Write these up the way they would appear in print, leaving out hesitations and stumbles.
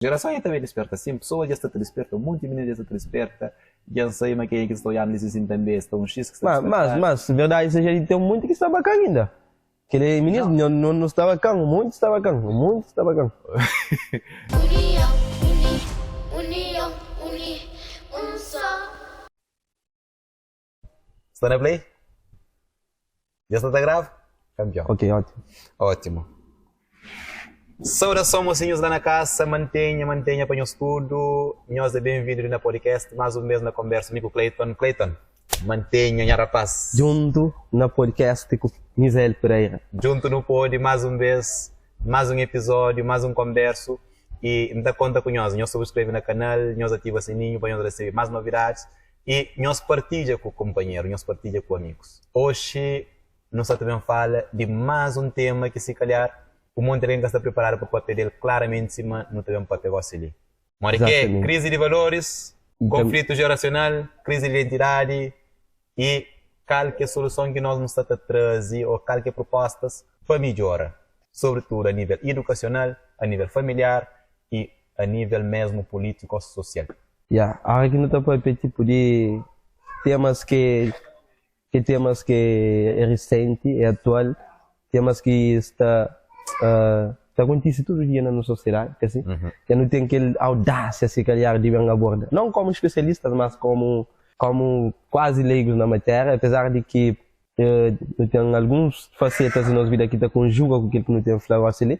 Geração aí também desperta, sim, pessoas já está desperta, um monte de meninas já está desperta, já sei mas quem é que estou olhando nesse assim também, estão um X que está mas, verdade seja, tem muito que está bacana ainda. Aquele menino não está bacana, muito está bacana, muito está bacana. União, união, um só. Está na play? Já está a grave? Campeão. Ok, ótimo. Ótimo. Saudação, mocinhos lá na casa, mantenha para nós tudo. Nós é bem-vindos na podcast, mais um mês na conversa comigo, Clayton. Clayton, mantenha, minha rapaz. Junto na podcast com Misael Pereira. Junto no pod, mais um mês, mais um episódio, mais um converso. E me dá conta com nós. Nós subscreve no canal, nós ativa o sininho para nós receber mais novidades. E nós partilha com o companheiro, nós partilha com amigos. Hoje, nós também fala de mais um tema que se calhar o mundo também está preparado para o papel dele claramente em cima, não tem um papel ali. Mas que crise de valores, conflito geracional, crise de identidade e qualquer solução que nós nos está trazer ou qualquer propostas para melhorar, sobretudo a nível educacional, a nível familiar e a nível mesmo político-social. Aqui não está para tipo de temas que é recente, é atual, temas que está acontece todo dia na nossa sociedade, assim, que não tem aquela audácia se calhar de bem abordar. Não como especialistas, mas como quase leigos na matéria, apesar de que tem algumas facetas na nossa vida que conjuga com aquilo que não tem falado assim.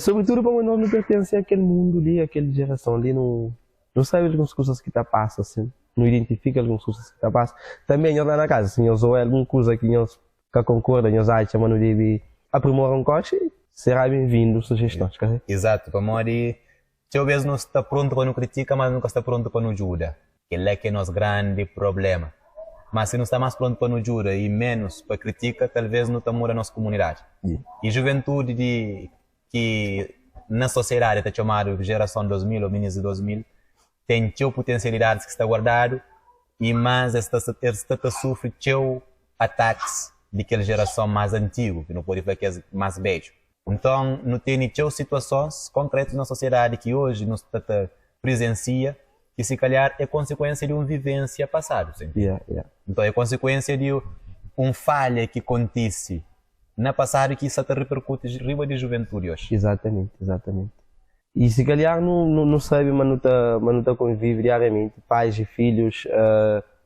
Sobretudo para nós não pertence àquele mundo ali, àquela geração ali, não sabe algumas coisas que está passando, assim, não identifica algumas coisas que está passando. Também nós lá na casa, assim, nós ouvimos alguma coisa que nós concordam, nós achamos que não deve aprimorar um coche, será bem-vindo sugestões. Exato, para Mori, talvez não está pronto para não critica, mas nunca está pronto para não ajuda. Ele é que é nosso grande problema. Mas se não está mais pronto para não ajuda e menos para critica, talvez não está a nossa comunidade. E juventude que na sociedade está chamado geração 2000 ou meninos de 2000, tem teu potencialidades que está guardado e mais esta sofre teu ataques daquela geração mais antiga, que não pode falar que é mais beijo. Então, não tem situações concretas na sociedade que hoje nos presencia, que se calhar é consequência de uma vivência passada. Então, é consequência de uma falha que acontece na passado que isso repercute em riba de juventude hoje. Exatamente. E se calhar não sabe, mas não está convive diariamente, pais e filhos,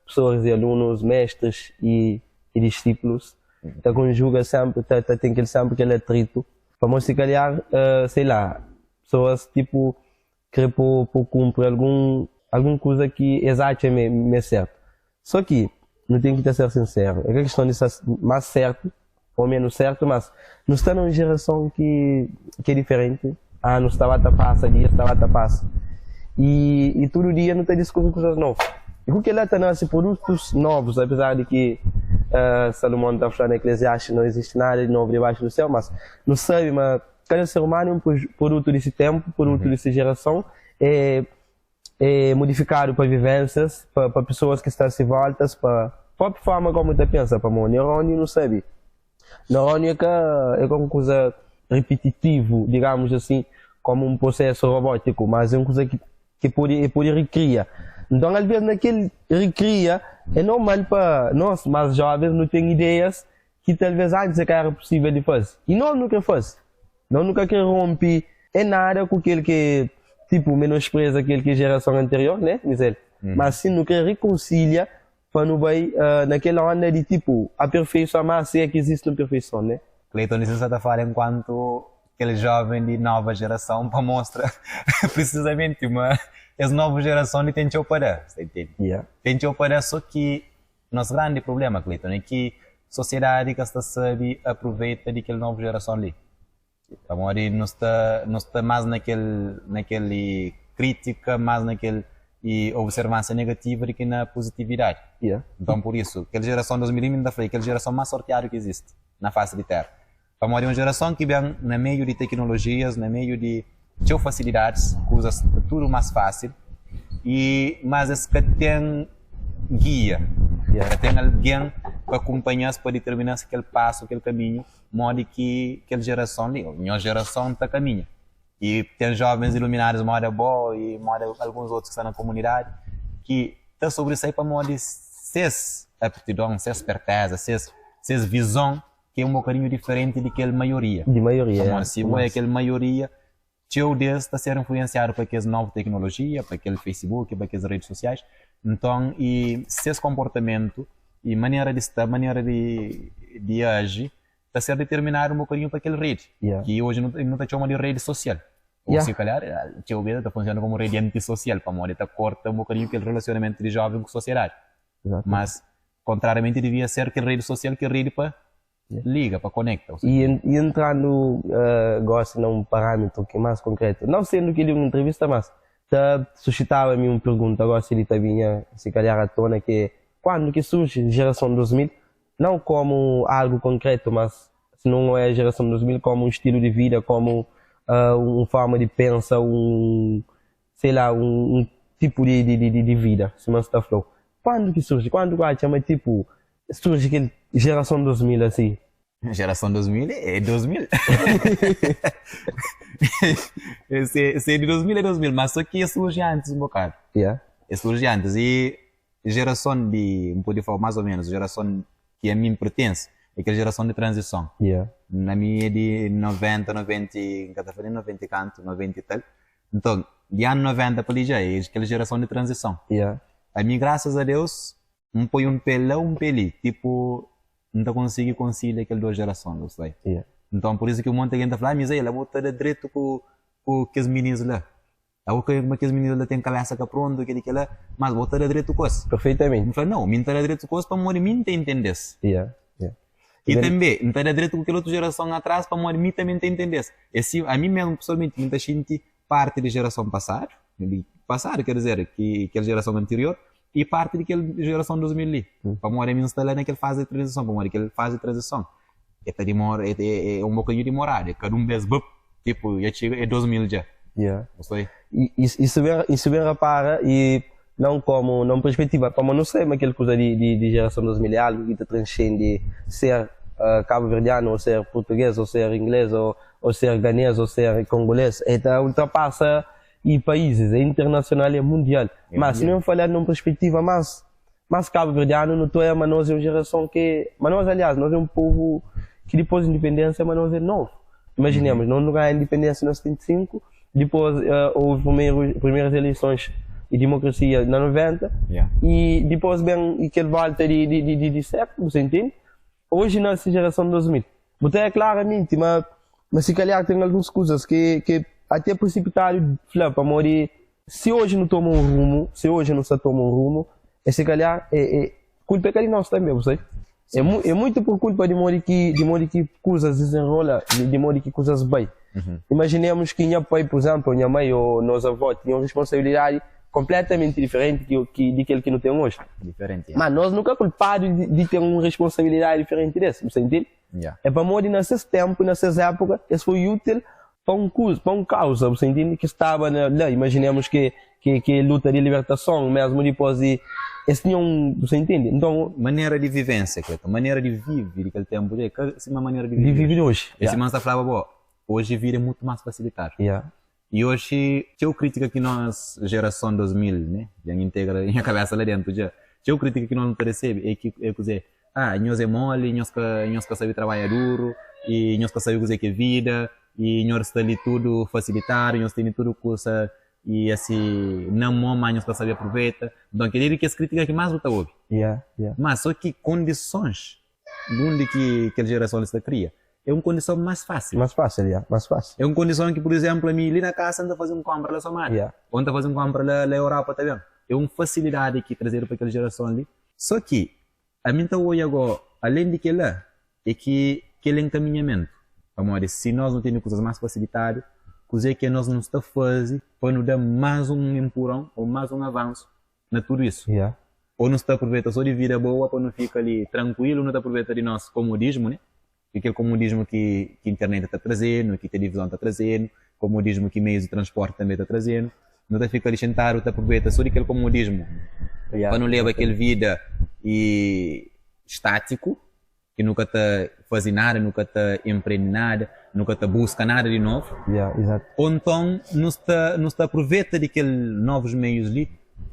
pessoas e alunos, mestres e discípulos, conjuga sempre, tem aquele atrito. Vamos se calhar, sei lá, pessoas tipo que por cumprir alguma coisa que exatamente é certo. Só que não tem que ser sincero. É questão de ser mais certo ou menos certo, mas não está numa geração que é diferente. Não estava a passa, dia estava a passa. E todo dia não está descobrindo coisas novas. E porque lá está produtos novos, apesar de que Salomão está falando na Eclesiastes, não existe nada de novo debaixo do céu, mas não sabe, mas cada ser humano é um produto desse tempo, produto dessa geração, é modificado para vivências, para pessoas que estão se voltas, para a própria forma como você pensa, para o neurônio não sabe. Neurônio é uma coisa repetitiva, digamos assim, como um processo robótico, mas é uma coisa que pode recriar. Então, às vezes, naquele recria, é normal para nós, mais jovens, não tem ideias que talvez antes era possível de fazer. E nós nunca faz. Nós nunca quer romper nada com aquele que, tipo, menospreza aquele que é geração anterior, né, Misael? Mas sim, nunca reconcilia para não vai naquela onda de, tipo, aperfeiçoar mais se é que existe uma perfeição, né? Cleiton, isso você está falando enquanto aquele jovem de nova geração para mostrar precisamente essa nova geração tem que operar, você entende? Tem que operar, só que nosso grande problema, Cleiton, é que a sociedade que está sabe aproveita daquela nova geração ali. Então, ali não está mais naquele crítica, mais naquele observância negativa do que na positividade. Então, por isso, aquela geração 2000 ainda foi aquela geração mais sorteada que existe na face da Terra. Então, é uma geração que vem no meio de tecnologias, no meio de facilidades, coisas tudo mais fácil, mas é que tem guia, que tem alguém para acompanhar para determinar aquele passo, aquele caminho, modo que aquela geração ali, a minha geração está caminha. E tem jovens iluminados, mora boa e mora alguns outros que estão na comunidade, que estão sobressair para modo de ses aptidão, ses esperteza, ses visão, que é um bocadinho diferente daquela maioria. De maioria, Então, se é aquela maioria, teu Deus está a ser influenciado por aquelas novas tecnologias, por aquele Facebook, por aquelas redes sociais. Então, e esse comportamento e maneira de estar, maneira de agir, está a ser determinado um bocadinho para aquele rede, que hoje não está chamando de rede social. Ou se calhar, teu Deus está funcionando como rede antissocial, para modo de corta um bocadinho aquele relacionamento de jovem com a sociedade. Exato. Mas, contrariamente, devia ser que rede social que rede para liga, para conecta. E entrando, gosto num parâmetro que é mais concreto, não sendo que ele é uma entrevista, mas suscitava-me uma pergunta, agora se ele vinha, se calhar à tona, que é quando que surge a geração 2000, não como algo concreto, mas se não é a geração 2000, como um estilo de vida, como uma forma de pensar, sei lá, um tipo de vida, se não está falando. Quando que surge? Quando que chama tipo, surge aquele geração 2000 assim? Geração 2000 é 2000. Se é de 2000 é 2000, mas só que surge antes um bocado. Surge antes. E geração de, um pouco falar mais ou menos, geração que a mim pertence, é aquela geração de transição. Na minha é de 90, 90 e canto, 90 e tal. Então, de ano 90 para ali já é aquela geração de transição. A mim, graças a Deus, um põe um pelão, um peli. Tipo, não consigo conciliar aquelas duas gerações, não sei. Então, por isso que um monte de gente fala, mas aí, ela botou direito com aqueles meninos lá. Como aqueles meninos lá têm cabeça que pronto, aquele que lá, mas botou direito com isso. Perfeitamente. Eu falei, não, me está direito com isso para morrer, me entendesse. E também, não está direito com aquela outra geração atrás para morrer, me também entendesse. A mim mesmo, pessoalmente, muita gente parte da geração passada, quer dizer, que aquela geração anterior, e parte daquela geração 2000 ali. Para morrer, me instalar naquela fase de transição, para morrer, aquela fase de transição. É um bocadinho demorado, cada um vez, tipo, é 2000 já. Isso bem repara, e não como, não perspectiva, como não sei, mas aquela coisa de geração 2000 é algo que te transcende ser cabo-verdiano, ou ser português, ou ser inglês, ou ser ganês, ou ser congolês, então ultrapassa e países, é internacional, é mundial. Mas se não falar numa perspectiva mais cabo-verdiano, não estou mas nós é uma geração que, mas nós, aliás, nós é um povo que depois da independência, mas nós é novo. Imaginemos, nós não ganhamos a independência em 75, depois houve primeiras eleições e democracia na 90, e depois vem aquele volta de século, você entende? Hoje, nessa geração de 2000, botei claramente, mas se calhar tem algumas coisas que até precipitado, para morrer, se hoje não toma um rumo, se hoje não se toma um rumo, se calhar culpa é de nós também, você? É muito por culpa de modo que coisas desenrolam, de modo que coisas bem. Imaginemos que minha pai, por exemplo, minha mãe ou meus avós tinham responsabilidade completamente diferente daquele que não tem hoje. Diferente. Mas nós nunca culpados de ter uma responsabilidade diferente dessa, você entende? É para modo nesses tempos, nessas épocas, isso foi útil para um causa, você entende? Que estava lá, imaginemos que luta de libertação, mesmo depois de esse tinham, você entende? Então, maneira de vivência, maneira de viver aquele tempo, é uma maneira de viver hoje. Esse man está falando, hoje vir é muito mais facilitado. E hoje, tinha crítica que nós, geração 2000, né, já integra a cabeça lá dentro, já, tinha crítica que nós não percebemos, é dizer, nós é mole, nós que sabemos trabalhar duro, e nós que sabemos o que é vida, e nós está ali tudo facilitar, nós temos tudo coisa, e assim, não mama, nós que sabemos aproveitar. Então, quer dizer que as críticas que mais você ouve. Mas só que condições, onde que aquela geração está cria, é uma condição mais fácil. Mais fácil. É uma condição que, por exemplo, a mim ali na casa anda fazendo compra lá somente. Ou anda fazendo compra lá na Europa também. É uma facilidade que trazer para aquela geração ali. Só que, a mim está hoje agora, além de que lá, é que aquele encaminhamento. Amor, se nós não temos coisas mais facilitadas, coisa que nós não estamos fazendo para nos dar mais um empurrão ou mais um avanço na tudo isso. Ou não está aproveitando só de vida boa para não ficar ali tranquilo, não está aproveitando de nosso comodismo, né? Aquele comodismo que a internet está trazendo, que a televisão está trazendo, comodismo que meios de transporte também está trazendo. Não está ficando sentado, está aproveitando só daquele comodismo para não levar aquela vida estático, que nunca está fazendo nada, nunca está empreendendo nada, nunca te busca nada de novo, Yeah, exato. ou então não se aproveita daqueles novos meios ali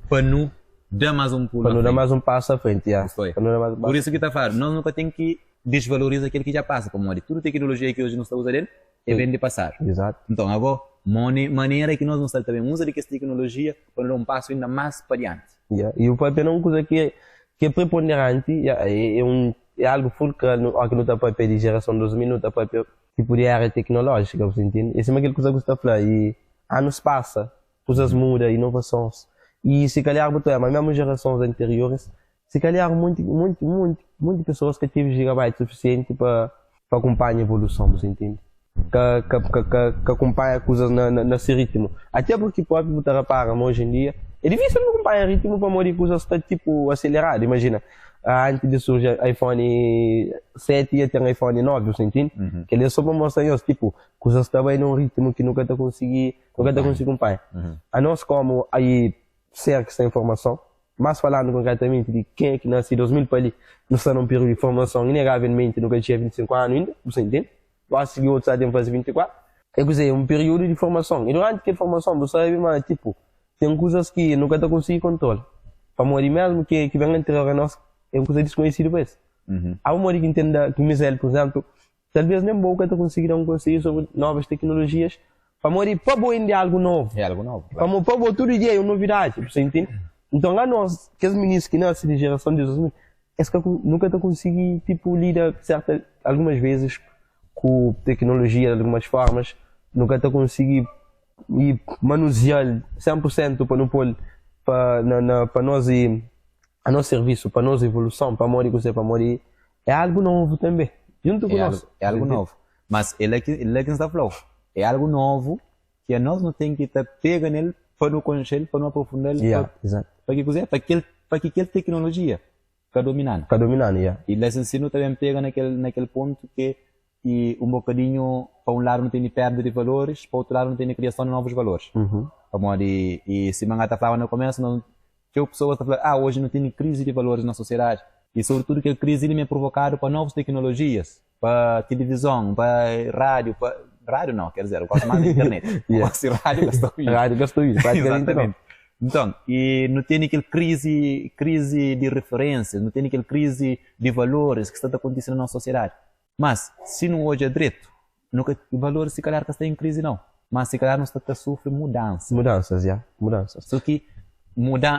para não dar mais um pulo. Para não à dar frente. mais um passo à frente, yeah. Isso é. Para não dar mais um Por passo. isso que está a falar, nós nunca temos que desvalorizar aquilo que já passa, como de tudo tecnologia que hoje não está usando, é bem de passar. Exato. Então, agora, maneira que nós não estamos também usando essa tecnologia para dar um passo ainda mais para diante. Yeah. E o papel é uma coisa que é preponderante, yeah, é algo fulcrante, aqui no papel de geração 2000, no papel tipo de área tecnológica, você entende? Essa é aquela coisa que você está falando, e anos passa, coisas mudam, inovações, e se calhar, mas mesmo gerações anteriores, se calhar muitas pessoas que tiveram gigabyte suficiente para acompanhar a evolução, você entende? Que acompanha coisas nesse ritmo. Até porque pode botar a para hoje em dia, é difícil acompanhar o ritmo para morir coisas que está tipo acelerado. Imagina, antes de surgir iPhone 7 ia ter um iPhone 9, você entende? Que ele é só para mostrar isso, tipo, coisas que estavam num ritmo que nunca está conseguindo acompanhar. A nós como aí cerca essa informação, mas falando concretamente de quem é que nasceu em 2000 para ali, não está num período de formação inegavelmente nunca tinha 25 anos ainda, você entende? Vai seguir outros até fazer 24. É dizer, um período de formação. E durante aquela formação, você sabe, mas tipo, tem coisas que nunca está conseguindo controle. Para morrer mesmo que vem anterior a nós, é uma coisa desconhecida para isso. Há uma morrer que entenda que Michel, por exemplo, talvez nem boa que está conseguindo conseguir sobre novas tecnologias. Para morrer, para boa ainda é algo novo. É algo novo. Para boa todo dia é uma novidade, você entende? Então, a nós, que os meninos que nascem de geração de 2000, é que nunca está conseguindo, tipo, lidar algumas vezes com tecnologia de algumas formas, nunca está conseguindo manusear 100% para não pôr para nós a nosso serviço, para a nossa evolução, para morrer com você, para morrer, é algo novo também, junto com nós. É algo novo. Mas ele é que está falando, é algo novo que nós não temos que estar pegando nele para não conhecer, para não aprofundar ele, para que aquela tecnologia fica dominando. Fica dominando, yeah. E esse ensino também pega naquele ponto que um bocadinho, para um lado não tem perda de valores, para o outro lado não tem criação de novos valores. Como e se Mangata falava no começo, não, que pessoas estão falando, hoje não tem crise de valores na sociedade. E sobretudo que a crise ele é provocada para novas tecnologias, para televisão, para rádio, rádio não, quer dizer, eu gosto mais da internet. Mas rádio gastou isso. Rádio gastou isso, exatamente. Então, e não tem aquela crise de referências, não tem aquela crise de valores que está acontecendo na nossa sociedade. Mas, se não hoje é direito, nunca valores se calhar que está em crise não. Mas se calhar não está a sofrer mudanças. Mudanças. Só que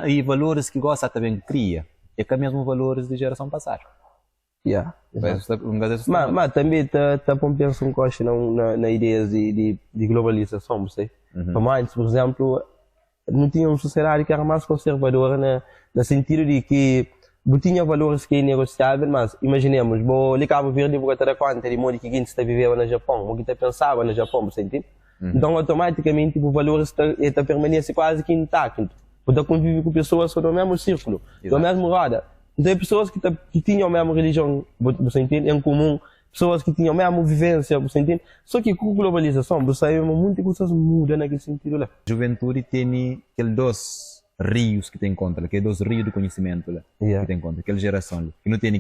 e valores que gosta também cria, é que é mesmo valores de geração passada. Mas também está para pensar um coche na ideias de globalização, você. Como antes, por exemplo, não tinha uma sociedade que era mais conservadora no sentido de que tinha valores que é negociável, mas imaginemos, ali Cabo Verde vou dar conta de modo que quem está vivendo no Japão, ou que está pensava no Japão, você entende? Então automaticamente o valor está permanece quase que intacto. Você convive com pessoas do mesmo círculo, da mesma roda. Então pessoas que tinham a mesma religião, você entende, em comum, pessoas que tinham a mesma vivência, você entende? Só que com a globalização, você sabe, muitas coisas mudam naquele sentido lá. A juventude tem aqueles dois rios que tem contra, aqueles dois rios do conhecimento lá, que tem contra, aquela geração lá. Que não tem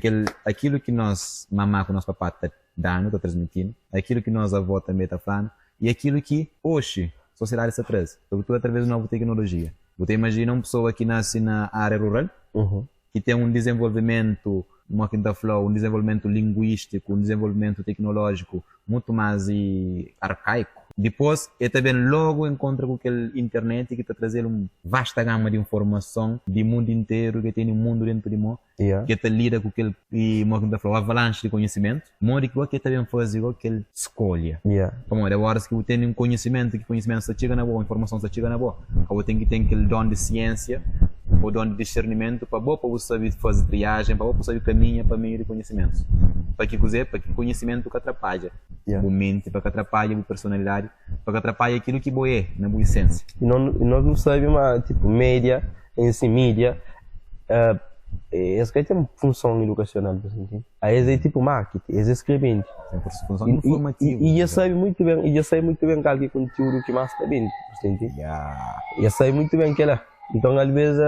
aquilo que nós, mamá com nosso papá está dando, está transmitindo, aquilo que nós avó também está falando, e aquilo que hoje a sociedade se traz, sobretudo através da nova tecnologia. Você imagina uma pessoa que nasce na área rural, que tem um desenvolvimento, um desenvolvimento linguístico, um desenvolvimento tecnológico muito mais arcaico. Depois, ele também logo encontra com aquela internet que está trazendo uma vasta gama de informação do mundo inteiro, que tem um mundo dentro de nós, que está lida com aquele avalanche de conhecimento, modo que também faz igual que ele escolha. Como é horas que eu tenho um conhecimento, que o conhecimento está chegando na boa, a informação está chegando na boa. Eu tenho que ter aquele dom de ciência, o dom de discernimento, para você saber fazer triagem, para você saber caminhar para meio de conhecimentos. Para que o conhecimento que atrapalha a mente, para que atrapalha a personalidade, para que atrapalha aquilo que é na boa essência. E nós não sabemos, mas tipo, mídia, essa tem uma função educacional, assim, aí é tipo marketing, é escrevente. Tem função informativa. E já sabe muito bem qual é o conteúdo que mais está bem, entende? Já sabe muito bem que ela. Então, às vezes,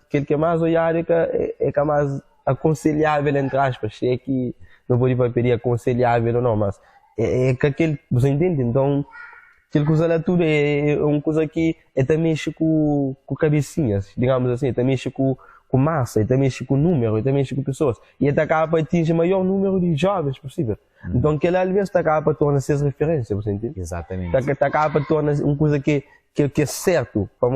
aquele que é mais olhado é que é mais aconselhável, entre aspas, é que não vou pedir aconselhável ou não, mas é que aquele, você entende? Então, aquela coisa lá tudo é uma coisa que até mexe com cabecinhas, digamos assim, até mexe com massa, até mexe com número, até mexe com pessoas. E até acaba para atingir o maior número de jovens possível. Então, aquele às vezes acaba para tornar-se as referências, você entende? Exatamente. Acaba para tornar uma coisa que é certo, para a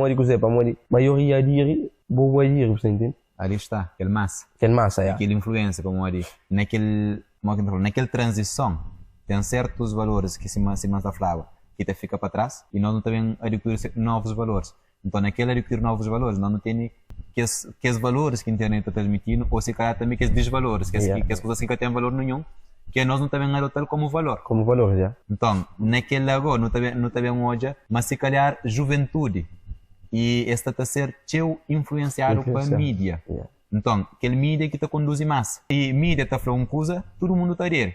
maioria de boa dir, você entende? Ali está, aquele massa. Aquele massa, é. Aquela influência, como eu disse. Naquela transição, tem certos valores que se está falando que te fica para trás e nós não também adquirir novos valores. Então, naquele adquirir novos valores, nós não temos que os valores que a internet está transmitindo, ou se calhar também que os desvalores, que as coisas que têm valor nenhum, que nós não também adotar como valor. Como valor, já. Então, naquele agora, não também hoje, mas se calhar juventude. E esta está a ser influenciado pela mídia. Yeah. Então, aquele mídia que está conduz massa. E mídia está falando uma coisa, todo mundo está a rir.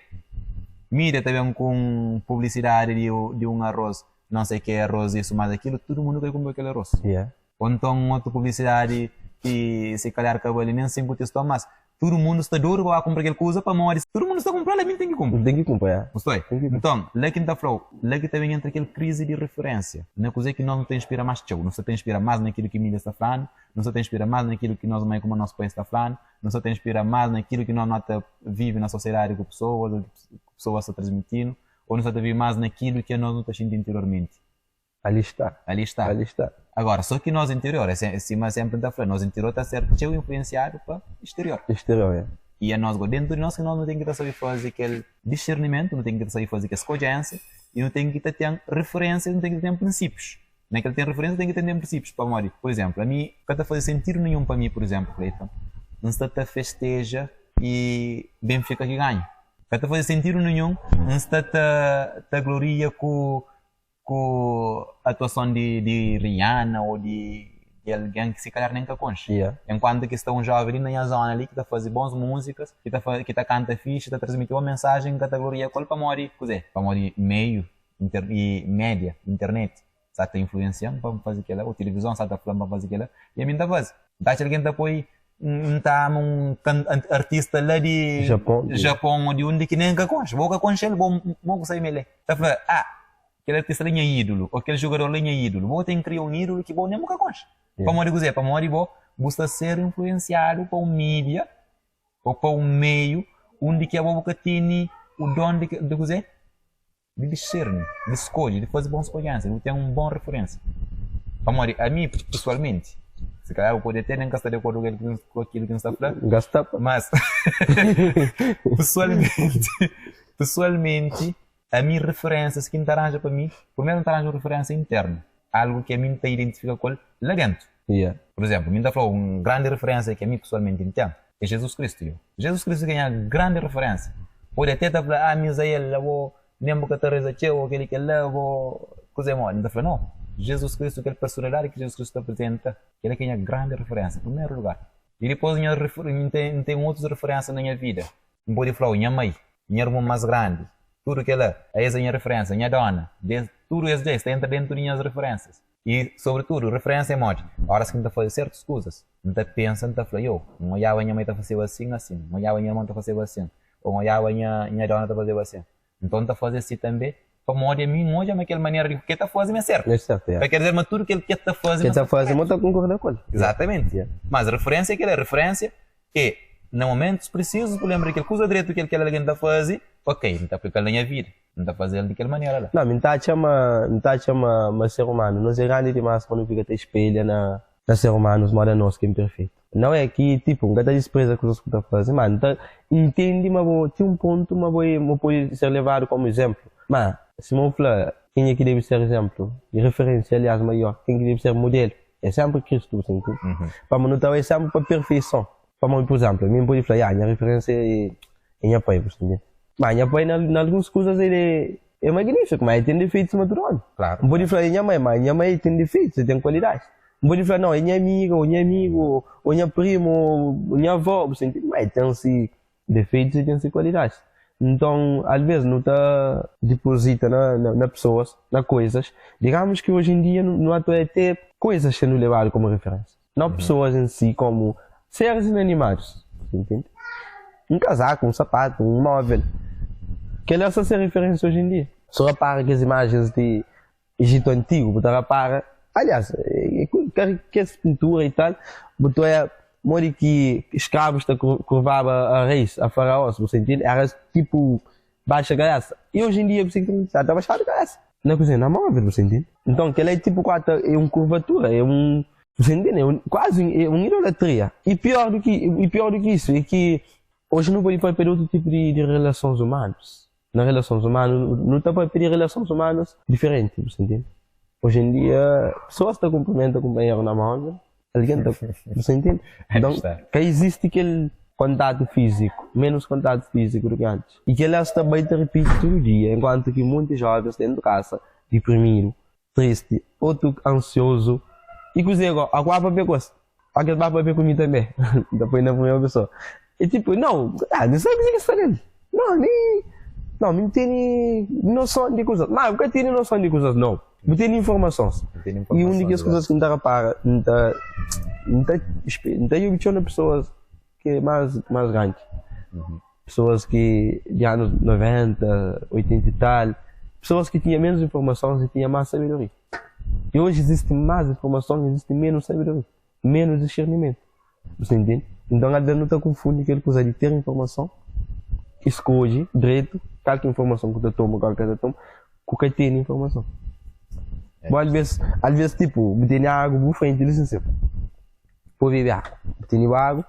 Mídia também com publicidade de um arroz, não sei o que é arroz, isso, mais aquilo, todo mundo quer comer aquele arroz. Yeah. Ou então outra publicidade que se calhar acabou ali nem sempre testou, mas todo mundo está duro a comprar aquela coisa para morrer. Todo mundo está a comprar, ele tem que comprar. Tem que comprar, Gostou? Então, lá que está falando, lá que também entra aquela crise de referência. Não é coisa que nós não te inspira mais teu, não se te inspira mais naquilo que a mídia está falando, não se te inspira mais naquilo que nós, como o nosso país está falando, não se te inspira mais naquilo que nós vive na sociedade com pessoas estão transmitindo, ou não se te vive mais naquilo que nós não estamos sentindo interiormente. Ali está. Ali está. Ali está. Agora, só que nós interior, mas sempre está falando, nós interior está certo, influenciado para exterior. Exterior, é. E é nós, dentro de nós, que nós não temos que saber fazer aquele discernimento, não temos que saber fazer aquela escolhência, e não temos que ter referências, não temos que ter princípios. Nem que ele tenha referência, tem que ter princípios para morrer. Por exemplo, a mim, não está fazer sentido nenhum para mim, por exemplo, Cleiton, não se está festeja e Benfica que ganha. Não está fazer sentido nenhum, não se está gloria com a atuação de Rihanna ou de alguém que se calhar nem que conche. Yeah. Enquanto que está um jovem ali na zona ali que está fazendo boas músicas, que está canta fixe, está transmitindo uma mensagem que está gloria para morrer, para morrer meio e média, internet, está influenciando para fazer aquilo, ou televisão está falando para fazer aquilo, e a mim está fazendo. Está alguém depois está um artista lá de Japão ou de onde que nem que conche, vou que conche ele, vou sair melhor. Está falando, aquele artista ali é ídolo, ou aquele jogador ali é ídolo, vou ter que criar um ídolo que vou nem nunca conche. Para morrer, você ser influenciado por mídia ou por um meio onde que a boca tem o dom de discernir, de escolher, de fazer boas escolhas, de ter uma boa referência. Para morrer, a mim pessoalmente, se calhar eu poderia ter nem gastar de acordo com aquilo que não está falando, gastar, mas pessoalmente, a minha referência, se quem arranja para mim, primeiro não arranja uma referência interna. Algo que a mim te identifica com ele lá dentro. Yeah. Por exemplo, a mim falou uma grande referência que a mim pessoalmente entendo é Jesus Cristo. Jesus Cristo ganha grande referência. Pode até estar falando, Misael, eu vou nem boca Teresa Tcheu, aquele que lá, vou coisa mole. Então falou, não. Jesus Cristo, aquela personalidade que Jesus Cristo apresenta, ele ganha grande referência, em primeiro lugar. E depois tem outras referências na minha vida. Não pode falar, minha mãe, minha irmã mais grande. Tudo aquilo, essa é a minha referência, minha dona, tudo isso entra dentro das minhas referências. E, sobretudo, referência é morte. A hora que não está fazendo certas coisas, não está pensando, não está falando, não olhava a minha mãe está fazendo assim, não olhava a minha irmã está fazendo assim, ou não olhava a minha dona está fazendo assim. Então, está fazendo assim também, para morrer a mim, morrer daquela maneira que está fazendo é certo. É certo, é. Quer dizer, mas tudo que ele está fazendo... Que está fazendo, não está concordando com ele. Exatamente. Yeah. Mas a referência é aquela referência que, no momentos precisos, por lembrar que coisa direito que aquele alguém está fazendo, ok, não está aplicando na minha vida. Não está fazendo daquela maneira lá. Não, não está a chamar ser humano. Nós é grande demais quando fica te espelha na ser humano, os modos nós que é imperfeito. Não é que, tipo, não está despreza com os que está fazendo, mano. Entende, mas tem um ponto, mas pode ser levado como exemplo. Mas, se eu falar, quem é que deve ser exemplo? E referência, aliás, maior, quem que deve ser modelo? É sempre Cristo, assim, para mim, não é sempre para perfeição. Para mim, por exemplo, a mim pode falar, a minha referência é minha pai, por exemplo. Mas minha pai, em algumas coisas, ele é magnífico, mas ele tem defeitos naturais. Claro. Não pode falar, minha mãe, mas minha mãe tem defeitos, tem qualidades. Não pode falar, não, é minha amiga, ou minha amigo, ou minha prima, ou minha avó, mas tem-se defeitos e tem-se qualidades. Então, às vezes, não está deposita na pessoas, na coisas. Digamos que hoje em dia não há até coisas sendo levadas como referência. Não pessoas em si como seres inanimados, entende? Um casaco, um sapato, um móvel. que ele é só ser referência hoje em dia. Só repara que as imagens de Egito Antigo, botar repara, aliás, que essa pintura e tal, botou mori que escravos curvava a reis, a faraós, você entende? Era tipo baixa graça. E hoje em dia você entende? Já está baixada graça. Na cozinha, na mão, você entende? Então, que ele é tipo é uma curvatura, é um, você entende? Quase uma idolatria. E pior do que isso, é que hoje não pode pedir outro tipo de relações humanas. Nas relações humanas, não está para pedir relações humanas diferentes, você entende? Hoje em dia, pessoas estão cumprimentando o companheiro na mão, alguém está, você entende? Então, que existe aquele contato físico, menos contato físico do que antes. E que elas também te repete todo dia, enquanto que muitos jovens dentro de casa, deprimido, triste, outro ansioso, e cozinha agora, agora para ver coisa, aquele vai para ver comigo também, depois na primeira pessoa. E tipo, não sei o que é isso ali. Não tem noção de coisas. Não, nunca tenho noção de coisas, não. Não tenho informações. E uma das coisas que não está para, não tem obtido pessoas que é mais grandes. Pessoas que de anos 90, 80 e tal, pessoas que tinham menos informações e tinham mais sabedoria. E hoje existe mais informação, existe menos sabedoria, menos discernimento. Você entende? Então a gente não está confundindo aquela coisa de ter informação, escolhe, direito, qualquer informação que você toma, qualquer tem informação. Bom, às vezes tipo, tem água, vou fazer inteligência. Vou beber água. Tem água,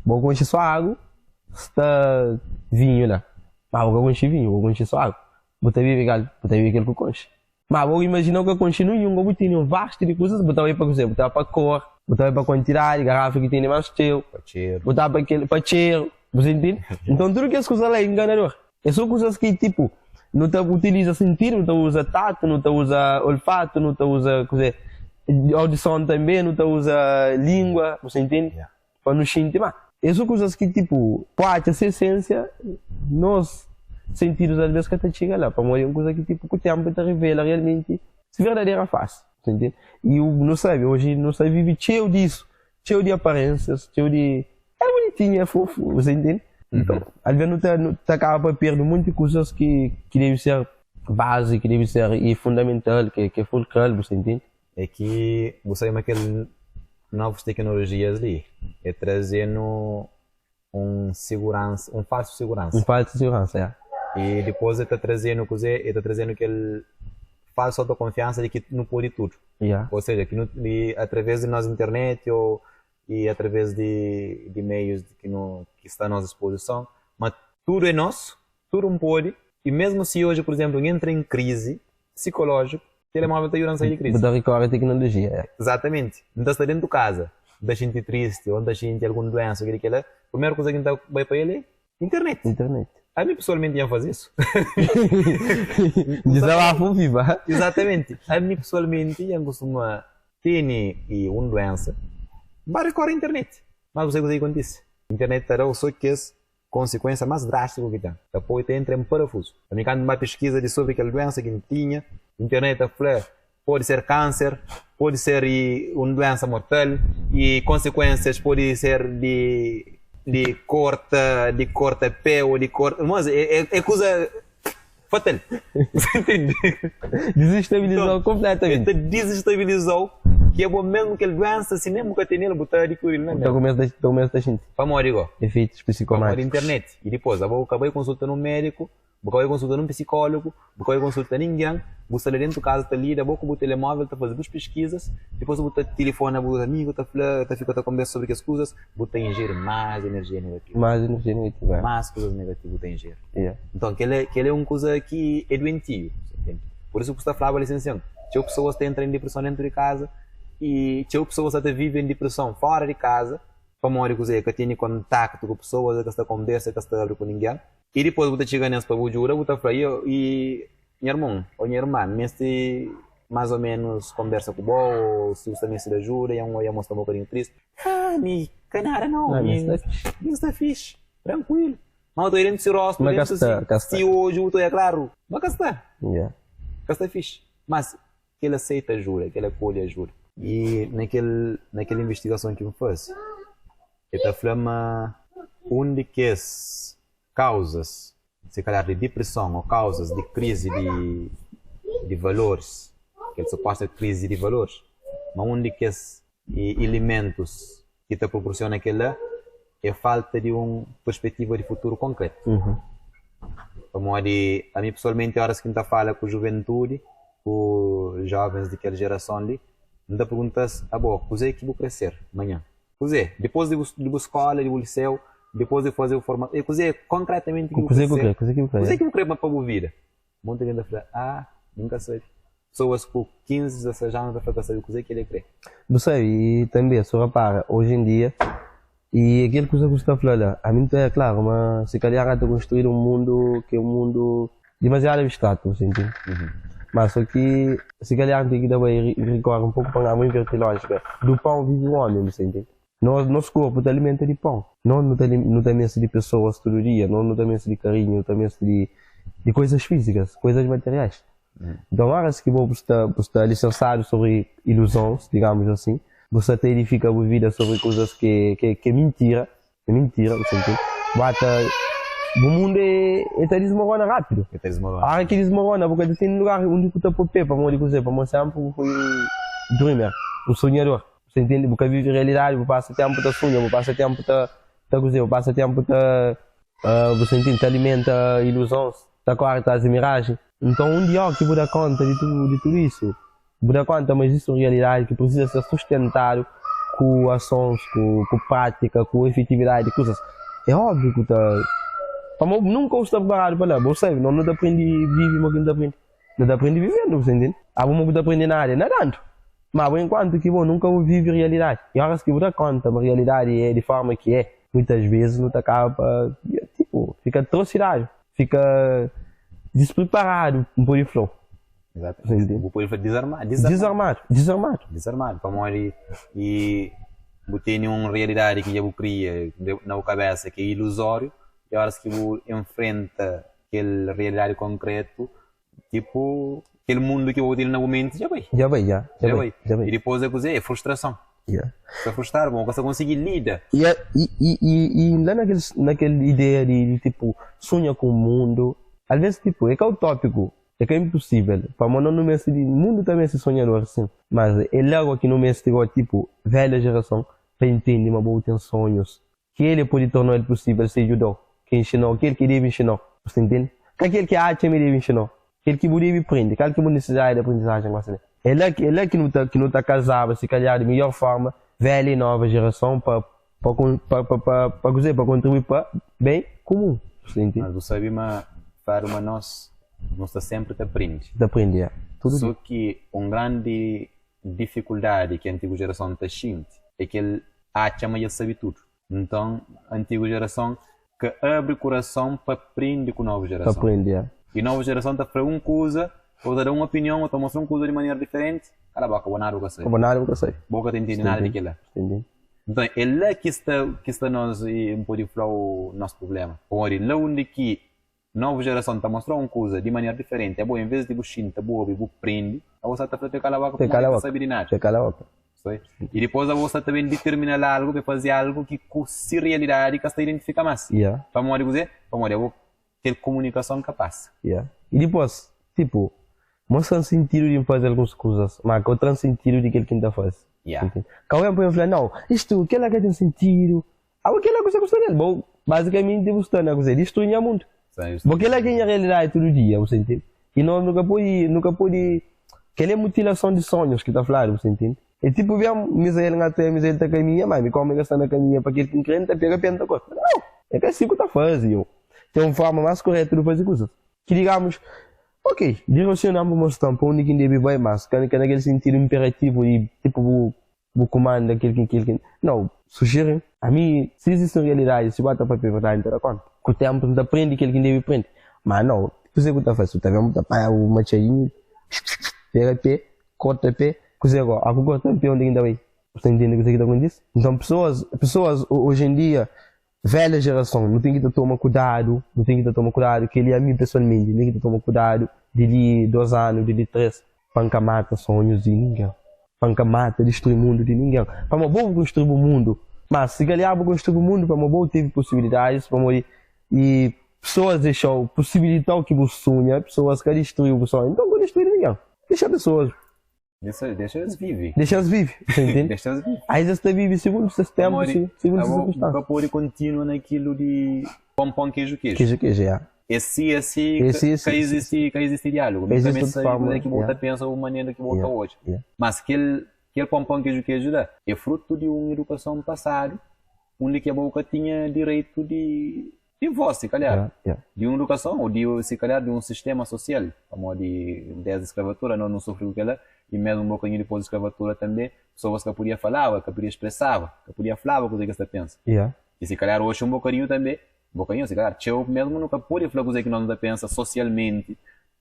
vou conhecer só água, está vinho lá. Mas vou conhecer vinho, vou conhecer só água. Vou beber aquele que eu conheço. Mas vou imaginar que eu conheço nenhum, vou ter um vasto de coisas, botar aí para cozer, botar para cor, botar para quantidade, garrafa que tem mais teu, botar para aquele, para cheiro, você entende? Então tudo que as coisas lá é enganador. É só coisas que tipo, não te utiliza sentido, não te usa tato, não te usa olfato, não te usa coisa, audição também, não te usa língua, você entende? Para não sentir mais. É só coisas que tipo, pode ser essência, nós sentidos às vezes que até chega lá, para morrer uma coisa que tipo, que o tempo te revela realmente se verdadeira face, você entende? E o não sabe, hoje não sabe vive cheio disso, cheio de aparências, cheio de... É bonitinho, é fofo, você entende? Então, às vezes não te acaba perdendo muitas coisas que devem ser base, que devem ser e fundamental, que é fulcral, você entende? É que você vê aquelas novas tecnologias ali, é trazendo um falso segurança. Um falso segurança, é. E depois está trazendo aquele falsa autoconfiança de que não pode tudo. Ou seja, que através de nossa internet e através de meios que está à nossa disposição, mas tudo é nosso, tudo não pode, e mesmo se hoje, por exemplo, entra em crise psicológica, o telemóvel está ajudando a sair de crise. Você recorre à tecnologia, é. Exatamente. Então está dentro de casa, da gente triste, ou da gente alguma doença, a primeira coisa que vai para ele é internet. A mim pessoalmente ia fazer isso. Desabafo viva. Exatamente. A mim pessoalmente ia costumar ter uma doença, vai recorrer à internet. Mas você que acontece. A internet terá só que é consequência mais drástica que tem. Depois entra em parafuso. A mim quando uma pesquisa sobre aquela doença que não tinha, a internet pode ser câncer, pode ser uma doença mortal e consequências pode ser de corta pele, de corta... Mas é coisa fatal. Você entende? Desestabilizou completamente. Desestabilizou, que é bom mesmo que a doença, se nem nunca tem nele, botar de curir, não é? Então começa a gente. Vamos amigo. Efeitos psicomáticos. Vamos internet. E depois, eu acabei consultando um médico, acabei consultando um psicólogo, acabei consultando ninguém, você ali dentro de casa, está ali, vou com o telemóvel, está fazendo as pesquisas, depois você telefona para os amigos, fica conversa sobre as coisas, você ingerir mais energia negativa. Mais coisas negativas você ingerir. Então, que ele é uma coisa que é doentio, entende? Por isso que você falava, licenciando, tinha pessoas que entram em depressão dentro de casa e tinha pessoas que vivem em depressão fora de casa, para morrer que tem contato com pessoas, que está conversa, que está com ninguém. E depois você chega nessa para o jura, você fala, e minha irmã ou minha irmã, mais ou menos conversa com o bom, ou se você também se ajuda, e eu mostro um bocadinho triste. Me canara não, isso está fixe, tranquilo. Mas eu estou indo se rosto, se hoje eu estou, é claro, mas cá está. Cá está fixe. Mas que ele aceita ajuda, que ele acolhe ajuda. E naquela investigação que eu fiz, ele está falando onde que as causas se calhar de depressão ou causas de crise de valores, que ele suposta crise de valores, mas onde que esses elementos que te proporciona aquilo é falta de uma perspectiva de futuro concreto. Como a mim pessoalmente, horas que a gente fala com a juventude, com os jovens daquela geração ali, me perguntas, bom, o que vou crescer amanhã? Depois de escola, de liceu, depois de fazer o formato, concretamente o que vou querer para a vida. Muita gente fala, nunca sei. Pessoas com 15, 16 anos da faculdade saber o que ele quer. Não sei, e também, se repara, hoje em dia, e aquilo que você está falando, a mim é claro, mas se calhar está construir um mundo que é um mundo demasiado abstrato, você entende? Mas só que, se calhar tem que também recorrer um pouco para a mãe lógica. Do pão vive o homem, você entende? Nosso corpo está alimenta de pão. Não está imenso de pessoas todo dia, não está imenso de carinho, não está imenso de coisas físicas, coisas materiais. Então, acho que você está licenciado sobre ilusões, digamos assim. Você até edifica a vida sobre coisas que é mentira. É mentira, você entende? O mundo está desmorona rápido. A que desmorona, porque tem um lugar onde você pode pôr para dizer, para mostrar um dreamer, um sonhador. Você entende? Porque vive realidade, você passa tempo da sonha, você passa tempo você entende? Alimenta ilusões, corta as miragens. Então, um dia que vou dar conta de tudo isso. Vou dar conta, mas isso é realidade que precisa ser sustentado com ações, com prática, com efetividade de coisas. É óbvio que nunca estou preparado para lá. Você sabe, não aprende a viver, mas não aprende. Não aprende vivendo, você entende? Não aprende nada, não é tanto. Mas por enquanto que nunca vive a realidade. E horas que vou dar conta, a realidade é de forma que é. Muitas vezes não acaba, fica atrocidade, fica despreparado um pouco de flow. Exatamente. O povo desarmado. Para morrer e tem uma realidade que eu cria na cabeça que é ilusório, e horas que eu enfrenta aquela realidade concreta, aquele mundo que eu tenho no momento, já vai. E depois é frustração. Se frustrar, você conseguir lidar. E lá naquela ideia de sonha com o mundo, às vezes é que é utópico. É que é impossível. Para mim, no mundo também é sonhador, assim. Mas é logo aqui no mês, velha geração, para entender, mas boa tem sonhos. Que ele pode tornar ele possível, se ajudou. Que ensinou, aquele que deve ensinar. Você entende? Aquele que acha me deve ensinar. Aquele que deve aprender. Aquele que necessita de aprendizagem. É lá que não está casado, se calhar, de melhor forma, velha e nova geração, para contribuir para bem comum. Você entende? Mas você sabe, para nós está sempre a aprender. Tudo só que uma grande dificuldade que a antiga geração está sente é que ele acha que ele sabe tudo. Então, a antiga geração que abre o coração para aprender com a nova geração. E a nova geração está fazendo uma coisa, ou está dando uma opinião, ou está mostrando uma coisa de maneira diferente. Cala a boca, nada que sei. Boca não entende nada daquilo. Então, é lá que está nós um pouco de flow, nosso problema. Porém, lá onde que nova geração está mostrando uma coisa de maneira diferente, é bom, em vez de você prende, você está fazendo cala a boca porque não sabe de nada. E depois você também determina algo para fazer algo que com realidade que você identifica mais. Para morrer, eu ter comunicação capaz. E depois, mostra o sentido de fazer algumas coisas, mas outro sentido de que ele ainda faz. Qual é o problema? Não, aquela que tem sentido, aquela coisa gosta dele. Bom, basicamente, você não gosta disso, não é muito. Porque ela ganha realidade todo dia, você entende? E nós nunca pode. Aquela é mutilação de sonhos que está falando, você entende? É tipo, ver a miséria até a miséria está caminhando, mas me come gastando a caminha para aquele que crente, pega a pena da coisa. Não, é que assim que está fazendo. Tem uma forma mais correta de fazer coisas. Que digamos, ok, direcionamos o nosso tempo onde quem deve vai mais, que naquele sentido imperativo e tipo, o comando daquele que. Não, sugere. A mim, se existe uma realidade, se bota para verdade, não dá conta. Com o tempo, não aprende aquele que deve aprender. Mas não, você que está fazendo, você está vendo o machadinho, pega pé, corta pé, coisa agora, a corta pé onde ainda vai. Você entende o que está acontecendo? Então, pessoas hoje em dia, velha geração, não tem que tomar cuidado, que ele a mim pessoalmente, tem que tomar cuidado, de 2 anos, de 3, panca mata sonhos de ninguém. Panca mata, destrói o mundo de ninguém. Para uma boa construir o mundo. Mas se galhar construir o mundo, para uma boa teve possibilidades, para morrer. E pessoas deixam possibilitar que você sonha, pessoas que destruem o sonho, então não destruir ninguém. Deixa pessoas, Deixa eles viver. deixa elas viver, você entende? Deixa eles viver. Aí eles vivem segundo o sistema, segundo as circunstâncias. Nunca pode continuar naquilo de pão, queijo. Que já. Esse, que existe diálogo. Existe Também de sei forma, como é que volta yeah. pensa a maneira que volta Yeah, hoje. yeah. Mas aquele pão, queijo lá é fruto de uma educação passada, onde que a boca tinha direito de voz, se calhar. Yeah. De uma educação, ou de, se calhar, de um sistema social, como desde a escravatura, não sofreu aquela, e mesmo um bocadinho depois da escravatura também, pessoas que podia falar, que podia expressar, que podia falar o que você pensa. Yeah. E se calhar hoje um bocadinho também, se calhar, eu mesmo nunca pude falar coisa que nós pensa socialmente,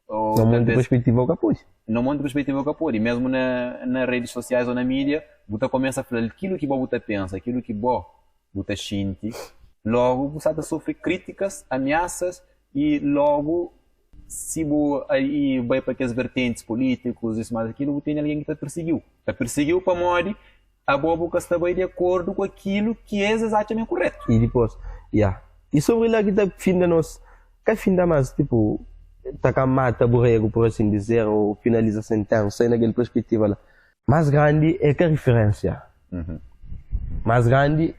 ou Não muito perspectiva o capuz. no mundo de perspectiva que pode, mesmo nas redes sociais ou na mídia, você começa a falar aquilo que você pensa, aquilo que você sente, logo você sofre críticas, ameaças, e logo se aí vai para aquelas vertentes políticos, isso mais aquilo, tem alguém que te perseguiu para morrer, a boa que está bem de acordo com aquilo que é exatamente correto. E depois, e sobre lá que está finda nós, que finda mais, tipo, tá cá mata borrego, por assim dizer, ou finaliza a sentença, sai naquela perspectiva lá. Mais grande é que a referência. Mais grande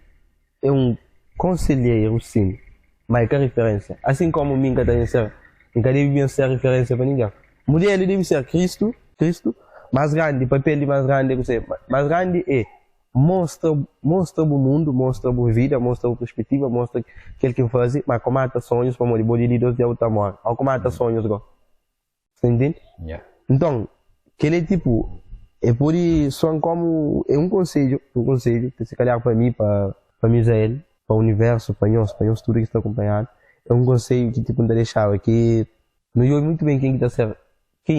é um conselheiro, sim, mas é que a referência. Assim como mim que deve ser referência para ninguém. Mulher deve ser Cristo, mais grande, papel de mais grande é você. Mais grande é mostra o mundo, mostra a vida, mostra a perspectiva, mostra aquilo que faz, mas como mata sonhos para morrer, body de Deus de outra morte, ou como mata sonhos, você entende? Yeah. Então, aquele tipo, é por isso, como, é um conselho, que se calhar para mim, para Misael, para o universo, para nós tudo que está acompanhado, é um conselho que tipo, não deixava, que não eu muito bem quem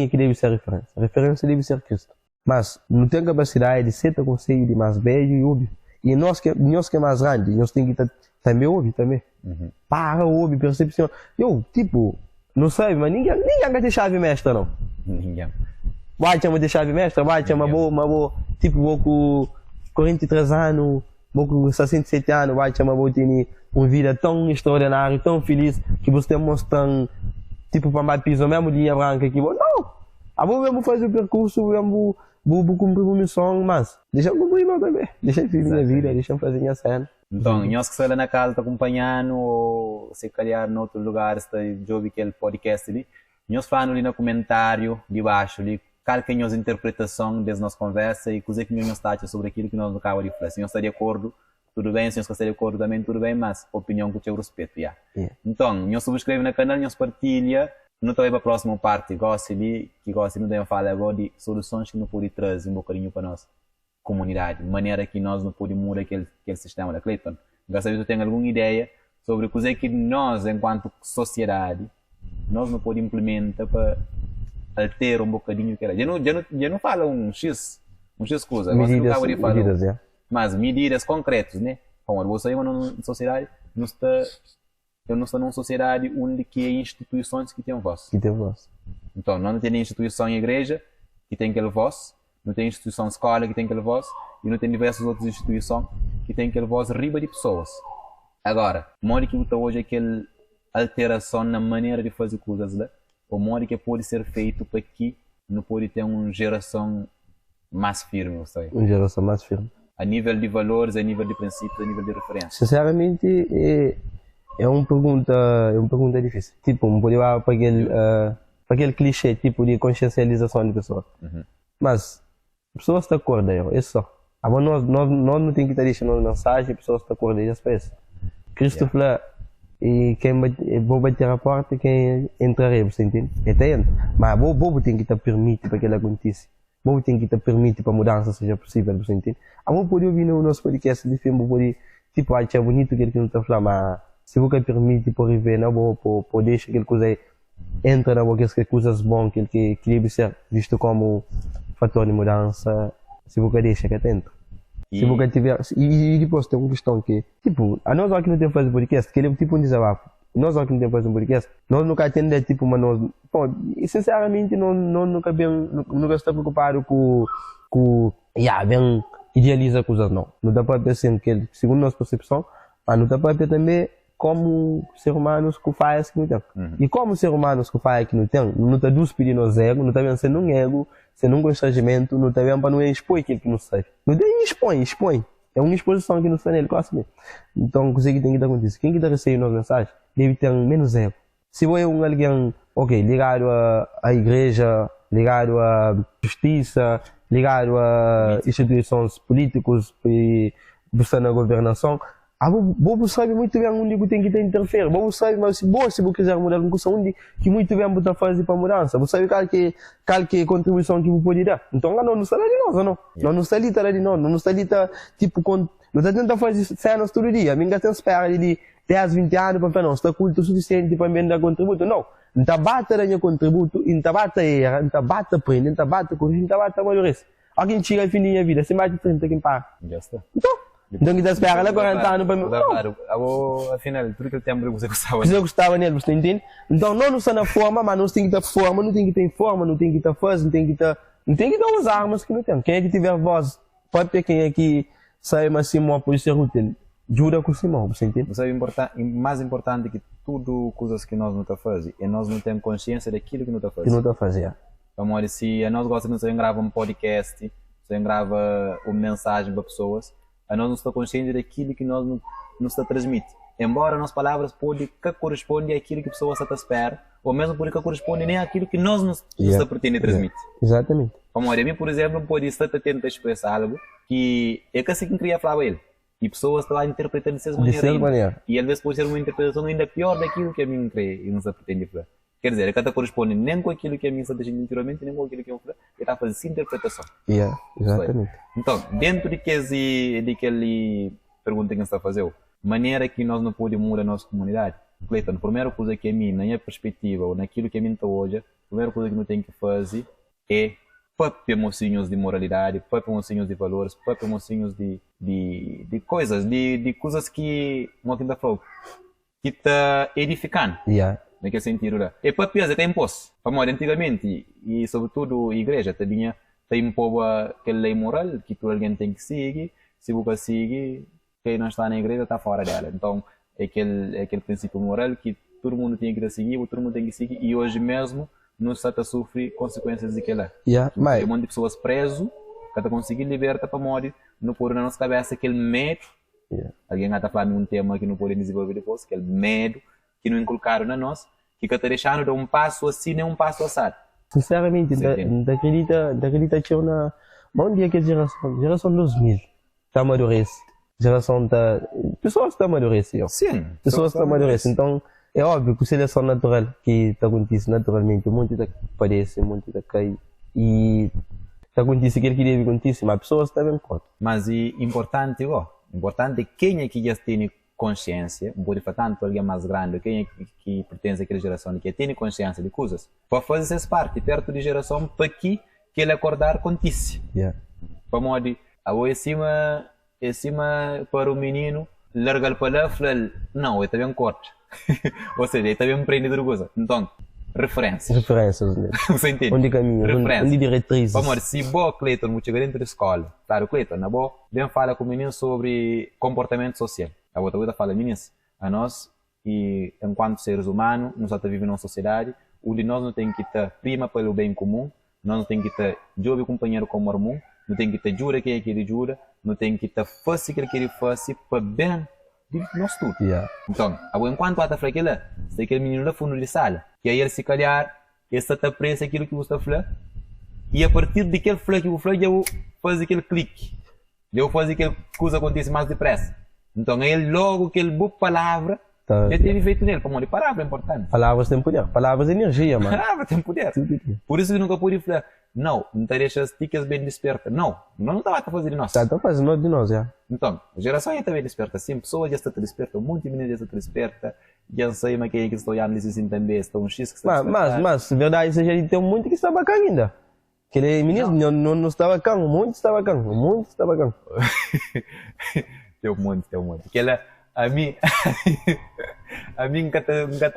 é que deve ser a referência deve ser Cristo. Mas não tem capacidade de ser conselho de mais velho e óbvio. E nós que é mais grande, nós temos que também ouvir também. Para ouvir, percepção. Eu, tipo, não sabe, mas ninguém vai ter chave mestra, não. Ninguém. Vai chamar de chave mestra, vai chamar boa, tipo, vou com 43 anos, vou com 67 anos, vai chamar vou ter uma vida tão extraordinária, tão feliz, que você mostra, tipo, para mais piso, mesmo linha branca, que vou, não. Vou fazer o percurso, vou cumprir uma missão, mas deixa eu cumprir meu também. Deixa eu viver minha vida, deixa eu fazer minha cena. Então, nós que estamos lá na casa, está acompanhando, ou se calhar em outro lugar, está de ouvir aquele podcast ali, nós falamos ali no comentário de baixo, ali, qual que é a nossa interpretação dessa nossa conversa e coisa que nós está sobre aquilo que nós acabamos de falar. Se nós está de acordo, tudo bem, se nós está de acordo também, tudo bem, mas opinião que eu respeito, yeah. Então, nós subscreve no canal, nós partilha. Não estou aí para a próxima parte, gosto de não tenho falar agora de soluções que não podem trazer um bocadinho para a nossa comunidade, de maneira que nós não podemos mudar aquele sistema da Clayton. Gostaria que tu tenha alguma ideia sobre coisa que nós, enquanto sociedade, nós não podemos implementar para alterar um bocadinho aquela. Já não fala um X coisa, Medidas, mas medidas concretas, né? Como você é uma sociedade, eu não estou numa sociedade onde que é instituições que têm voz. Então, não tem instituição em igreja que tem aquele voz, não tem instituição escola que tem aquele voz, e não tem diversas outras instituições que tem aquele voz riba de pessoas. Agora, modo que está hoje aquela alteração na maneira de fazer coisas lá, o modo que pode ser feito para que não pode ter uma geração mais firme, eu sei. Uma geração mais firme. A nível de valores, a nível de princípios, a nível de referência. Sinceramente, é uma pergunta difícil. Tipo, não pode ir para aquele clichê tipo de consciencialização de pessoas. Mas pessoas estão acordando, é só. Agora nós não temos que estar deixando mensagem, pessoas estão acordando, é só isso. Cristo falou, e quem vou bater a porta, quem entrará, você entende? Até entra. Mas vou tem que estar permitido para que ele aconteça. Vou tem que estar permitido para a mudança seja possível, você entende? Vou poder ouvir no nosso podcast de filme, vou poder, tipo, achar bonito aquilo que não está falando, mas se você permite por viver, não vou deixar aquela coisa entra na boca que coisas boas que deve ser visto como fator de mudança, se você deixa que atento. Se você tiver e depois tem uma questão que tipo, a nós aqui não temos fazer podcast, que ele é tipo um desabafo. Nós aqui não temos fazer um podcast, nós nunca atendemos tipo uma nós, e sinceramente nunca está preocupado com idealiza coisas não. Não dá para pensar que segundo nossa percepção, mas não dá para também como ser humanos que faz que não tem. E como ser humanos que faz que não tem, não está dos pedindo ego, não está vendo sendo um ego, sendo um constrangimento, não está vendo para não expor aquilo que não sabe. Não tem expõe. É uma exposição que não está nele, quase mesmo. Então, o que tem que acontecer? Quem que está recebendo as mensagens deve ter menos ego. Se eu um alguém, ok, ligado à igreja, ligado à justiça, ligado a instituições políticas e na governação, vou saber muito bem onde eu tenho que interferir. Vou saber, mas se você quiser mudar alguma coisa, onde que muito bem você fazer para mudança. Você sabe qual que é a contribuição que você pode dar. Então, não está lá de nós, não? Não está ali de nós, não está ali tipo não está tentando fazer cenas todo dia. A minha tem espera de 10, 20 anos para falar, não, está culto o suficiente para me dar contributo. Não está bata dar contributo, não está bata errar, não está bata aprender, não está bata corrigir, não está bata amadurecer. Alguém chega ao fim da minha vida, se mais de frente quem para. Já está. Então que espera lá 40 anos para mim. Claro, afinal, tudo aquele tempo que você gostava. Você gostava nele, você entende? Então não está na forma, mas nós tem que ter forma, não tem que ter forma, não tem que ter força, não tem que ter as armas que não tem. Quem é que tiver voz, pode ter quem é que sai mais Simão pode ser útil. Jura com Simão, você entende? Você sabe, mais importante que tudo coisas que nós não está fazendo, é nós não temos consciência daquilo que não está fazendo. Que não está fazendo. Então, se nós gostamos de gravar um podcast, se grava uma mensagem para pessoas, a nós não está consciente daquilo que nós não está transmite. Embora nossas palavras podem que correspondem àquilo que a pessoa está espera, ou mesmo podem que correspondem nem àquilo que nós não está pretendendo transmitir. Exatamente. Como a mim, por exemplo, pode estar tentando expressar algo que é que assim que queria falar ele. E pessoas estão lá interpretando de certa maneira. E às vezes pode ser uma interpretação ainda pior daquilo que a mim crê e não se pretende falar. Quer dizer, é que está corresponde nem com aquilo que a mim está dizendo anteriormente, nem com aquilo que eu falei, ele está fazendo essa interpretação. Exatamente. Então, dentro daquele pergunta que você está a fazer, maneira que nós não podemos mudar a nossa comunidade, Cleiton, a primeira coisa que a mim, na minha perspectiva, ou naquilo que a mim está hoje, a primeira coisa que não tem que fazer é para mocinhos de moralidade, para mocinhos de valores, para mocinhos de coisas, de coisas que, como que está falando, que está edificando. Naquele sentido lá. E para piazza tem imposto. Para antigamente, e sobretudo a igreja, tinha impor aquela lei moral que todo alguém tem que seguir. Se você segue, quem não está na igreja está fora dela. Então, é aquele princípio moral que todo mundo tem que seguir, todo mundo tem que seguir. E hoje mesmo, não está a sofrer consequências daquilo lá. Tem um monte de pessoas presas, que está conseguindo libertar para morrer, não pôr na nossa cabeça aquele medo. Alguém está falando de um tema que não pode desenvolver depois, aquele medo que não inculcaram na nós, que está deixando de um passo assim nem um passo assado. Sinceramente, acredita que uma bom dia que a geração 2000 está amadurece. Pessoas estão amadurecendo. Sim. Pessoas estão amadurecendo. Então, é óbvio que a seleção natural que está acontecendo naturalmente, muito da aparece, muito da cai e está acontecendo aquilo que deve acontecer, mas as pessoas estão bem conta. Mas é importante quem é que já tem consciência, pode falar tanto alguém mais grande, quem é que pertence àquela geração que tem consciência de coisas, para fazer essa parte perto de geração para que ele acordar acontece. Para modo, é cima para o menino, larga-lhe para lá, fala, não, eu também corto. Ou seja, ele também empreendedor coisa. Então, referências. Você entende? Onde caminho, onde diretrizes. Vamos, se o Cleiton não chegar dentro da escola, claro, Cleiton, na boa, vem falar com o menino sobre comportamento social. A outra fala, meninas, a nós, e enquanto seres humanos, nós estamos vivendo numa sociedade onde nós não temos que estar prima pelo bem comum, nós não temos que estar jovem companheiro como irmão, não temos que estar jura quem é que ele jura, não temos que estar fácil que ele faz para bem de nós tudo. Então, enquanto está falando aquilo, se aquele menino lá fundo de sala, que aí ele se calhar, ele está preso aquilo que você está falando, e a partir daquele flag que você falou, eu faz aquele clique, eu faz aquele coisa acontecer mais depressa. Então, ele logo aquele boa palavra, já teve feito nele, como de palavra é importante. Palavras têm poder, palavras é energia, mano. Palavras têm poder. Por isso que nunca pude falar, não te deixa as ticas bem despertas. Não estava a fazer de nós. Está fazendo de nós, já. Então, a geração já está bem desperta, sim, pessoas já estão despertas, um monte de meninas já estão despertas, já sei mas quem é que estão olhando nesse assim também, estão um X que está mas, verdade, seja, tem muito que está bacana ainda. Aquele menino não está bacana, muito está bacana. Tem um monte. Aquela, a mim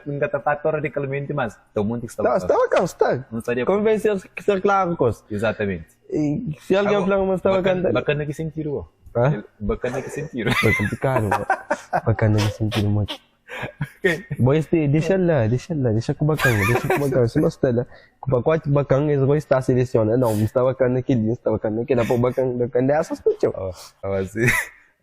nunca está fator radicalmente, mas tem um monte que está bacana. Está bacana, está. Não estaria convencer que ser claro com isso. Exatamente. E se alguém falar mas está bacana. Bacana que sentiram. Bacana que sentiram. Foi complicado. Bacana que sentiram muito. Boy, deixa lá, deixa com o bacana. Se não está lá, com o pacote bacana, eles vão estar selecionando. Não, não está bacana naquele, não está bacana naquele, pô, bacana, essas coisas. Assim,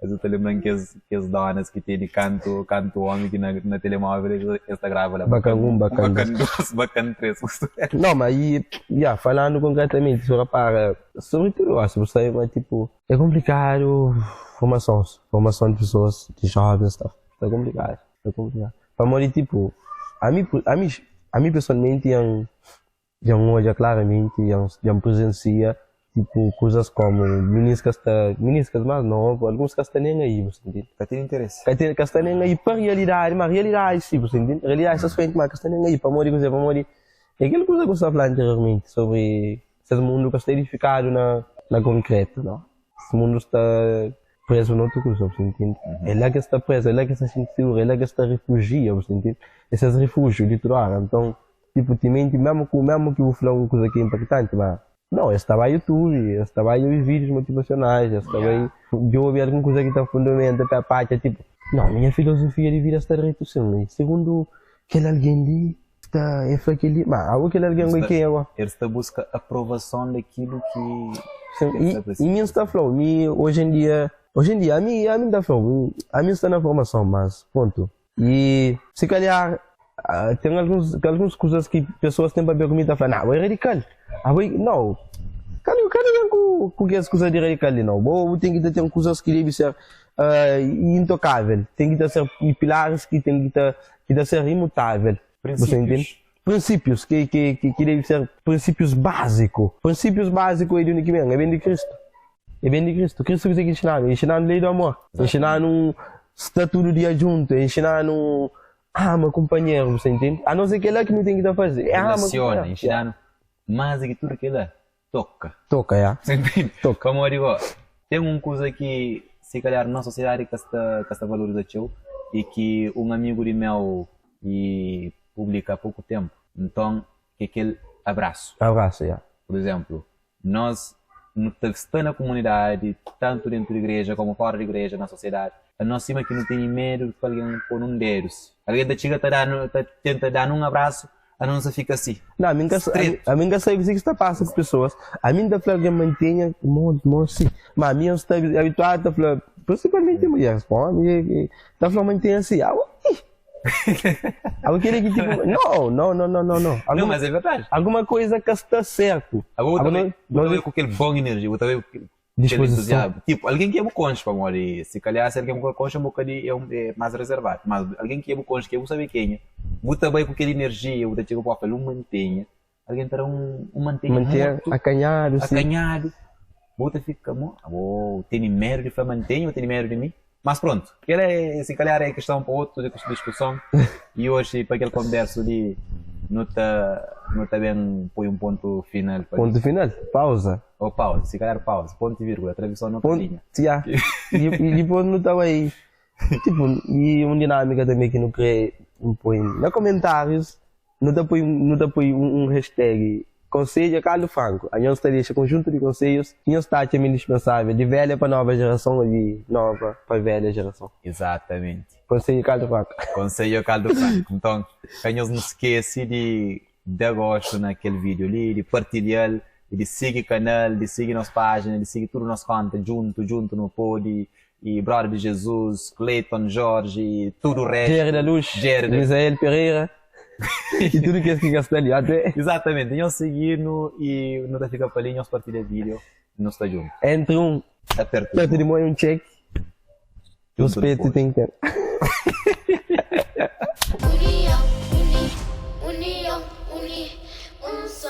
mas eu tô lembrando que as donas que tem de canto homem que na telemóvel eles gravam lá. Bacana 1, bacana 2, bacana 3. Não, mas aí, falando concretamente sobre tudo, você mas tipo, é complicado formação de pessoas, de jovens, tá? É complicado. Para morrer, tipo, a mim pessoalmente, eu olho claramente, eu presencia, tipo, coisas como meninas mais novas, alguns que estão nem aí, você entende? Tá tendo interesse. Que estão nem aí para realidade, mas realidade, sim, você entende? Realidade, essas coisas que estão nem aí, para morrer, é aquela coisa que eu estava falando anteriormente, sobre esse mundo que está edificado na concreto, não? Esse mundo está preso noutra coisa, você entende? É lá que está preso, é lá que está sem seguro, é lá que está refugia, você entende? Esses refúgios literários, então, tipo, mesmo que eu vou falar uma coisa que é impactante, mas não, eu estava aí YouTube, eu estava aí os vídeos motivacionais, eu estava aí, eu ouvi alguma coisa que está fundamenta para a parte, tipo, não, minha filosofia de vida está redução, segundo aquele alguém ali, está é aquele, mas aquele alguém que é agora. Ele está busca aprovação daquilo que e mim está falando, hoje em dia a mim está falando, a mim está na formação, mas pronto. E se calhar tem algumas coisas que pessoas têm para ver comigo, está falando, não, é radical. Não, cadê com que as coisas de radical ali, não? Tem que ter coisas que devem ser intocáveis, tem que ser pilares que tem que ser imutável. Você entende? Princípios que devem ser princípios básicos. Princípios básicos é de onde vem? É bem de Cristo. É bem de Cristo. Cristo que ensinar a lei do amor, ensinar um estatuto de adjunto, ensinar um ama companheiro, você entende? A não ser que é lá que não tem que fazer. É ama companheiro. Ensinar mais do que tudo que lá toca. Toca, você entende? Toca. Como eu digo, tem uma coisa que se calhar na sociedade que está valorizando e que um amigo de meu e publica há pouco tempo. Então, que é aquele abraço. Abraço, Por exemplo, nós estamos na comunidade, tanto dentro da igreja como fora da igreja, na sociedade, nós cima que não tem medo de alguém pôr um dedos. Alguém da chega tenta dar um abraço, a não se fica assim. Não, a mim que sabe que está passando com pessoas. A mim da falar que mantenha muito assim. Mas a mim está habituado a falar, principalmente mulheres, está falando mantenha assim. Aquele que tipo, não. Não, mas é verdade. Alguma coisa que está certo. Agora eu com aquele bom energia, eu também disposição. Tipo, alguém que é concha para morrer. Se calhar se alguém é concha, um bocadinho é mais reservado. Mas alguém que é concha, que eu sabe quem é, muito bem com aquela energia, eu te digo para falar, mantenha. Alguém terá um mantenha acanhado. Bota fica, tem medo de falar mantenha ou tem medo de mim? Mas pronto, se calhar é questão para outra discussão. E hoje, para aquele converso ali, não está bem, põe um ponto final. Ponto final? Pausa? Ou pausa, se calhar pausa, ponto e vírgula, tradução não linha. E depois não está aí. Tipo, e uma dinâmica também que não crê, põe nos comentários, não põe um hashtag. Conselho Carlos Franco. A gente deixa conjunto de conselhos que está indispensável de velha para nova geração e de nova para velha geração. Exatamente. Conselho Carlos Franco. Conselho Carlos Franco. Então, a gente não esquece de dar gosto naquele vídeo ali, de partilhar, de seguir o canal, de seguir nossa página, de seguir tudo nosso conta junto no pod. E Brother de Jesus, Cleiton, Jorge, tudo o resto. Jerry da Luz, Misael Pereira. E tudo que está ali até. Exatamente, nós seguimos e não fica para ali, nós partilha vídeo, nós está junto. Entre aperto de mão e check. Os peitos tem que ter. União, um só.